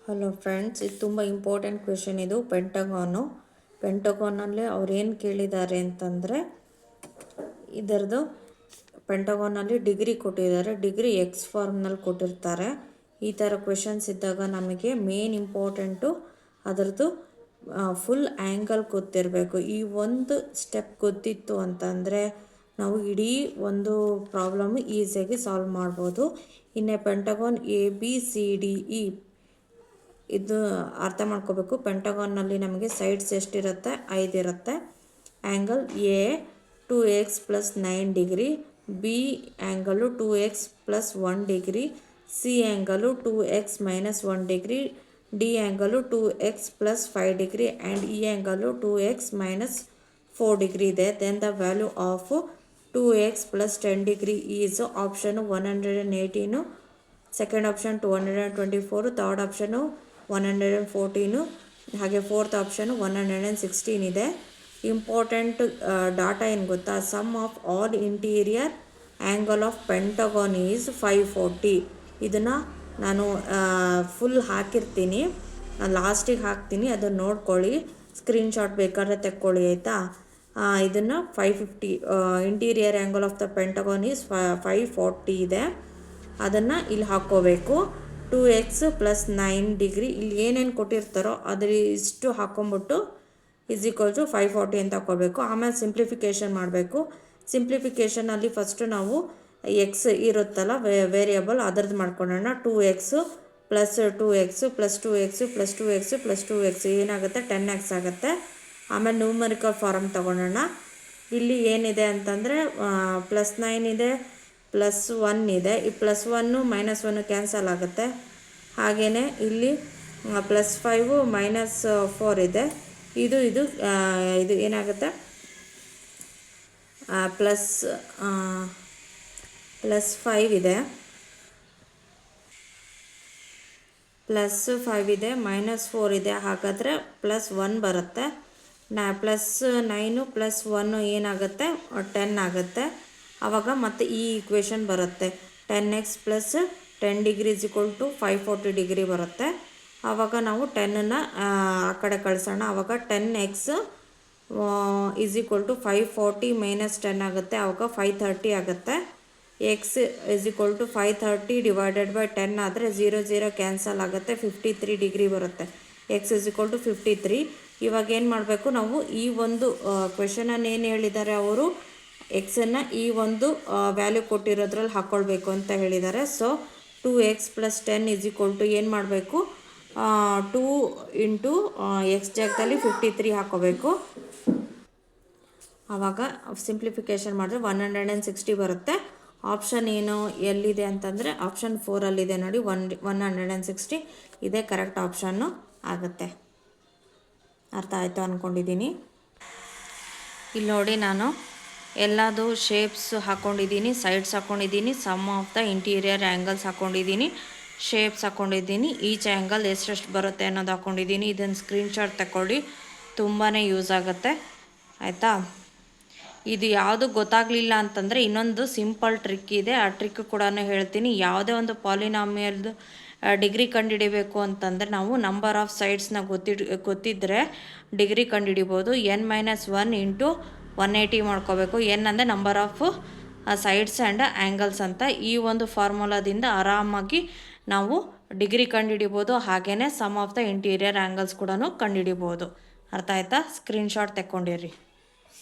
Hello friends, ಇದು ತುಂಬ important question. ಇದು ಪೆಂಟಗಾನಲ್ಲಿ ಅವ್ರು ಏನು ಕೇಳಿದ್ದಾರೆ ಅಂತಂದರೆ, ಇದರದ್ದು ಪೆಂಟಗಾನಲ್ಲಿ ಡಿಗ್ರಿ ಕೊಟ್ಟಿದ್ದಾರೆ, ಡಿಗ್ರಿ ಎಕ್ಸ್ ಫಾರ್ಮ್ನಲ್ಲಿ ಕೊಟ್ಟಿರ್ತಾರೆ. ಈ ಥರ ಕ್ವೆಶನ್ಸ್ ಇದ್ದಾಗ ನಮಗೆ ಮೇನ್ ಇಂಪಾರ್ಟೆಂಟು ಅದರದ್ದು ಫುಲ್ ಆ್ಯಂಗಲ್ ಗೊತ್ತಿರಬೇಕು. ಈ ಒಂದು ಸ್ಟೆಪ್ ಗೊತ್ತಿತ್ತು ಅಂತಂದರೆ ನಾವು ಇಡೀ ಒಂದು ಪ್ರಾಬ್ಲಮ್ ಈಸಿಯಾಗಿ ಸಾಲ್ವ್ ಮಾಡ್ಬೋದು. ಇನ್ನು ಪೆಂಟಗಾನ್ ABCDE ಇದು ಅರ್ಥ ಮಾಡ್ಕೋಬೇಕು. ಪೆಂಟಗಾನ್ನಲ್ಲಿ ನಮಗೆ ಸೈಡ್ಸ್ ಎಷ್ಟಿರುತ್ತೆ? 5 ಇರುತ್ತೆ. Angle A 2x + 9 degree, B angle 2x + 1 degree, C angle 2x - 1 degree, D angle 2x + 5 degree and E angle 2x - 4 degree ಇದೆ. Then the value of 2x + 10 degree is option 118, second option 224, third option 114, ಹಾಗೆ fourth option 116 ಇದೆ. Important data ಏನು ಗೊತ್ತಾ? Sum of all interior angle of pentagon is 540. ಇದನ್ನು ನಾನು full ಹಾಕಿರ್ತೀನಿ, ಲಾಸ್ಟಿಗೆ ಹಾಕ್ತೀನಿ, ಅದನ್ನು ನೋಡ್ಕೊಳ್ಳಿ. ಸ್ಕ್ರೀನ್ಶಾಟ್ ಬೇಕಾದ್ರೆ ತೆಕ್ಕೊಳ್ಳಿ, ಆಯಿತಾ? ಇದನ್ನು 550 interior angle of the pentagon is 540 ಇದೆ. ಅದನ್ನು ಇಲ್ಲಿ ಹಾಕ್ಕೋಬೇಕು. 2x + 9 ಡಿಗ್ರಿ, ಇಲ್ಲಿ ಏನೇನು ಕೊಟ್ಟಿರ್ತಾರೋ ಅದ್ರ ಇಷ್ಟು ಹಾಕ್ಕೊಂಬಿಟ್ಟು = 540 ಅಂತ ಹಾಕ್ಕೋಬೇಕು. ಆಮೇಲೆ ಸಿಂಪ್ಲಿಫಿಕೇಷನ್ ಮಾಡಬೇಕು. ಸಿಂಪ್ಲಿಫಿಕೇಷನಲ್ಲಿ ಫಸ್ಟು ನಾವು ಎಕ್ಸ್ ಇರುತ್ತಲ್ಲ ವೇರಿಯಬಲ್, ಅದರದ್ದು ಮಾಡ್ಕೊಳ್ಳೋಣ. 2x + 2x + 2x + 2x + 2x ಏನಾಗುತ್ತೆ? 10x ಆಗುತ್ತೆ. ಆಮೇಲೆ ನ್ಯೂಮರಿಕಲ್ ಫಾರಮ್ ತೊಗೊಳ್ಳೋಣ. ಇಲ್ಲಿ ಏನಿದೆ ಅಂತಂದರೆ +9 ಇದೆ, +1 ಇದೆ. ಈ +1 -1 ಕ್ಯಾನ್ಸಲ್ ಆಗುತ್ತೆ. ಹಾಗೆಯೇ ಇಲ್ಲಿ +5 -4 ಇದೆ. ಇದು ಏನಾಗುತ್ತೆ? +5 ಇದೆ, +5 ಇದೆ, -4 ಇದೆ. ಹಾಗಾದರೆ +1 ಬರುತ್ತೆ. +9 + 1 ಏನಾಗುತ್ತೆ? 10 ಆಗುತ್ತೆ. ಆವಾಗ ಮತ್ತೆ ಈ ಈಕ್ವೇಷನ್ ಬರುತ್ತೆ. 10x + 10 ಡಿಗ್ರಿ = 540 ಡಿಗ್ರಿ ಬರುತ್ತೆ. ಆವಾಗ ನಾವು 10ನ್ನು ಆ ಕಡೆ ಕಳಿಸೋಣ. ಆವಾಗ 10x = 540 - 10 ಆಗುತ್ತೆ. ಆವಾಗ 530 ಆಗುತ್ತೆ. x = 530 / 10 ಆದರೆ 0 0 ಕ್ಯಾನ್ಸಲ್ ಆಗುತ್ತೆ. 53 ಡಿಗ್ರಿ ಬರುತ್ತೆ. x = 53. ಇವಾಗ ಏನು ಮಾಡಬೇಕು ನಾವು? ಈ ಒಂದು ಕ್ವೆಶನನ್ನು ಏನು ಹೇಳಿದ್ದಾರೆ ಅವರು, ಎಕ್ಸನ್ನು ಈ ಒಂದು ವ್ಯಾಲ್ಯೂ ಕೊಟ್ಟಿರೋದ್ರಲ್ಲಿ ಹಾಕ್ಕೊಳ್ಬೇಕು ಅಂತ ಹೇಳಿದ್ದಾರೆ. ಸೊ 2x + 10 ಏನು ಮಾಡಬೇಕು? 2 × x ಜಾಗದಲ್ಲಿ 53 ಹಾಕ್ಕೋಬೇಕು. ಆವಾಗ ಸಿಂಪ್ಲಿಫಿಕೇಷನ್ ಮಾಡಿದ್ರೆ 160 ಬರುತ್ತೆ. ಆಪ್ಷನ್ ಏನು ಎಲ್ಲಿದೆ ಅಂತಂದರೆ ಆಪ್ಷನ್ 4ಅಲ್ಲಿದೆ ನೋಡಿ, 160 ಇದೇ ಕರೆಕ್ಟ್ ಆಪ್ಷನ್ನು ಆಗುತ್ತೆ. ಅರ್ಥ ಆಯಿತು ಅಂದ್ಕೊಂಡಿದ್ದೀನಿ. ಇಲ್ಲಿ ನೋಡಿ, ನಾನು ಎಲ್ಲದು ಶೇಪ್ಸ್ ಹಾಕ್ಕೊಂಡಿದ್ದೀನಿ, ಸೈಡ್ಸ್ ಹಾಕ್ಕೊಂಡಿದ್ದೀನಿ, sum of the interior angles ಹಾಕ್ಕೊಂಡಿದ್ದೀನಿ, ಶೇಪ್ಸ್ ಹಾಕ್ಕೊಂಡಿದ್ದೀನಿ, ಈಚ್ ಆ್ಯಂಗಲ್ ಎಷ್ಟೆಷ್ಟು ಬರುತ್ತೆ ಅನ್ನೋದು ಹಾಕ್ಕೊಂಡಿದ್ದೀನಿ. ಇದನ್ನು ಸ್ಕ್ರೀನ್ಶಾಟ್ ತಗೊಳ್ಳಿ, ತುಂಬಾ ಯೂಸ್ ಆಗುತ್ತೆ, ಆಯಿತಾ? ಇದು ಯಾವುದು ಗೊತ್ತಾಗಲಿಲ್ಲ ಅಂತಂದರೆ ಇನ್ನೊಂದು ಸಿಂಪಲ್ ಟ್ರಿಕ್ ಇದೆ, ಆ ಟ್ರಿಕ್ ಕೂಡ ಹೇಳ್ತೀನಿ. ಯಾವುದೇ ಒಂದು ಪಾಲಿನಾಮಿಯಲ್ದು ಡಿಗ್ರಿ ಕಂಡುಹಿಡಿಬೇಕು ಅಂತಂದರೆ ನಾವು ನಂಬರ್ ಆಫ್ ಸೈಡ್ಸ್ನ ಗೊತ್ತಿದ್ದರೆ ಡಿಗ್ರಿ ಕಂಡುಹಿಡಿಬೋದು. n - 1 × 180 ಮಾಡ್ಕೋಬೇಕು. n ಅಂದರೆ number of sides and angles ಅಂತ. ಈ ಒಂದು ಫಾರ್ಮುಲಾದಿಂದ ಆರಾಮಾಗಿ ನಾವು ಡಿಗ್ರಿ ಕಂಡುಹಿಡಿಬೋದು. ಹಾಗೆಯೇ sum of the interior angles ಕೂಡ ಕಂಡುಹಿಡಿಬೋದು. ಅರ್ಥ ಆಯ್ತಾ? ಸ್ಕ್ರೀನ್ಶಾಟ್ ತೆಕ್ಕೊಂಡಿರಿ.